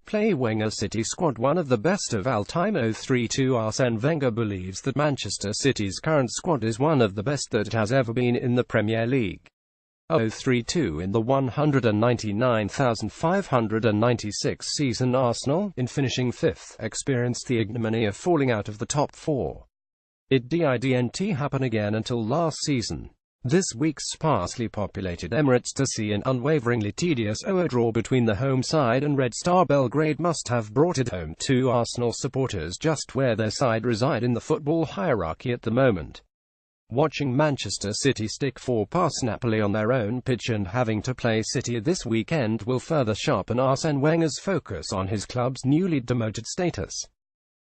Play Wenger City squad one of the best of all time. 032 Arsene Wenger believes that Manchester City's current squad is one of the best that it has ever been in the Premier League. 032 In the 199,596 season, Arsenal, in finishing fifth, experienced the ignominy of falling out of the top four. It didn't happen again until last season. This week's sparsely populated Emirates to see an unwaveringly tedious 0-0 draw between the home side and Red Star Belgrade must have brought it home to Arsenal supporters just where their side reside in the football hierarchy at the moment. Watching Manchester City stick 4 past Napoli on their own pitch and having to play City this weekend will further sharpen Arsene Wenger's focus on his club's newly demoted status.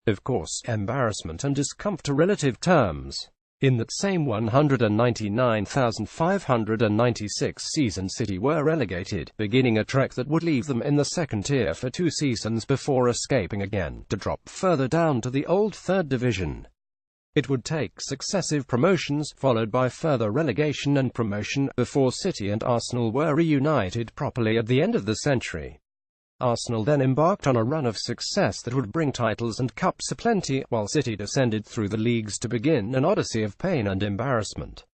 Of course, embarrassment and discomfort are relative terms. In that same 199,596 season, City were relegated, beginning a trek that would leave them in the second tier for 2 seasons before escaping again, to drop further down to the old third division. It would take successive promotions, followed by further relegation and promotion, before City and Arsenal were reunited properly at the end of the century. Arsenal then embarked on a run of success that would bring titles and cups aplenty, while City descended through the leagues to begin an odyssey of pain and embarrassment.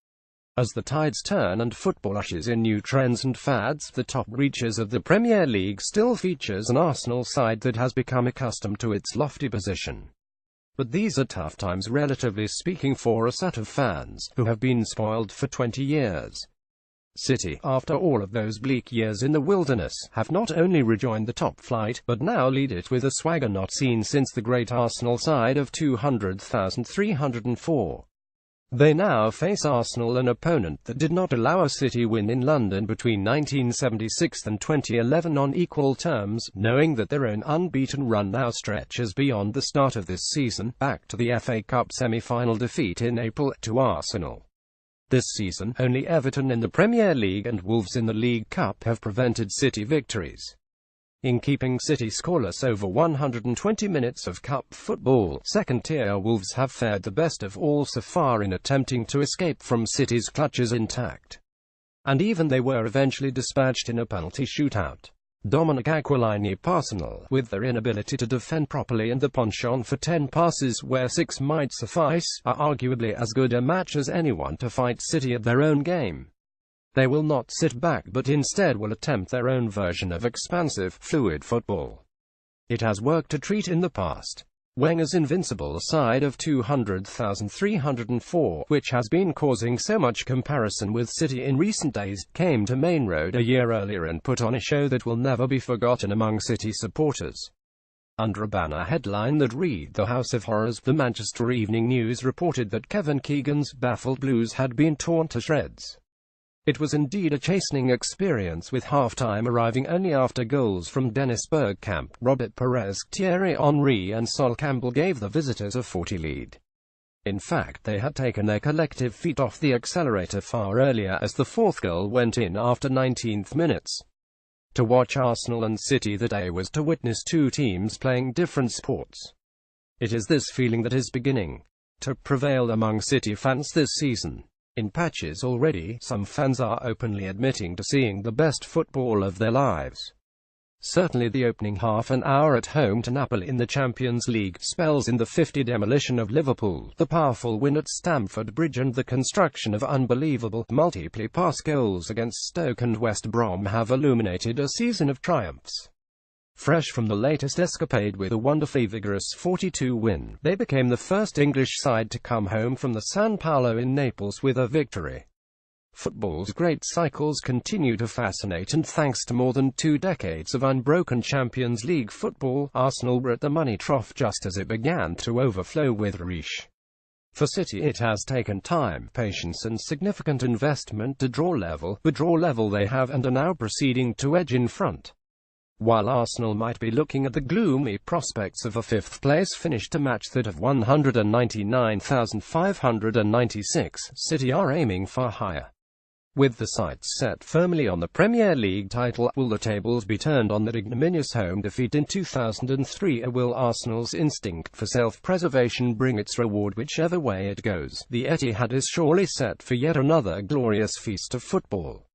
As the tides turn and football ushers in new trends and fads, the top reaches of the Premier League still features an Arsenal side that has become accustomed to its lofty position. But these are tough times, relatively speaking, for a set of fans who have been spoiled for 20 years. City, after all of those bleak years in the wilderness, have not only rejoined the top flight, but now lead it with a swagger not seen since the great Arsenal side of 200,304. They now face Arsenal, an opponent that did not allow a City win in London between 1976 and 2011 on equal terms, knowing that their own unbeaten run now stretches beyond the start of this season, back to the FA Cup semi-final defeat in April to Arsenal. This season, only Everton in the Premier League and Wolves in the League Cup have prevented City victories. In keeping City scoreless over 120 minutes of cup football, second-tier Wolves have fared the best of all so far in attempting to escape from City's clutches intact. And even they were eventually dispatched in a penalty shootout. Dominic Aquilini Arsenal, with their inability to defend properly and the penchant for 10 passes where 6 might suffice, are arguably as good a match as anyone to fight City at their own game. They will not sit back but instead will attempt their own version of expansive, fluid football. It has worked a treat in the past. Wenger's invincible side of 200,304, which has been causing so much comparison with City in recent days, came to Main Road a year earlier and put on a show that will never be forgotten among City supporters. Under a banner headline that read "The House of Horrors," the Manchester Evening News reported that Kevin Keegan's baffled Blues had been torn to shreds. It was indeed a chastening experience, with half-time arriving only after goals from Dennis Bergkamp, Robert Perez, Thierry Henry and Sol Campbell gave the visitors a 40 lead. In fact, they had taken their collective feet off the accelerator far earlier, as the 4th goal went in after 19th minutes. To watch Arsenal and City that day was to witness 2 teams playing different sports. It is this feeling that is beginning to prevail among City fans this season. In patches already, some fans are openly admitting to seeing the best football of their lives. Certainly the opening half an hour at home to Napoli in the Champions League, spells in the 50 demolition of Liverpool, the powerful win at Stamford Bridge and the construction of unbelievable, multiple pass goals against Stoke and West Brom have illuminated a season of triumphs. Fresh from the latest escapade with a wonderfully vigorous 4-2 win, they became the first English side to come home from the San Paolo in Naples with a victory. Football's great cycles continue to fascinate, and thanks to more than 2 decades of unbroken Champions League football, Arsenal were at the money trough just as it began to overflow with riche. For City it has taken time, patience and significant investment to draw level, the draw level they have, and are now proceeding to edge in front. While Arsenal might be looking at the gloomy prospects of a 5th place finish to match that of 199,596, City are aiming far higher. With the sights set firmly on the Premier League title, will the tables be turned on that ignominious home defeat in 2003, or will Arsenal's instinct for self-preservation bring its reward whichever way it goes? The Etihad is surely set for yet another glorious feast of football.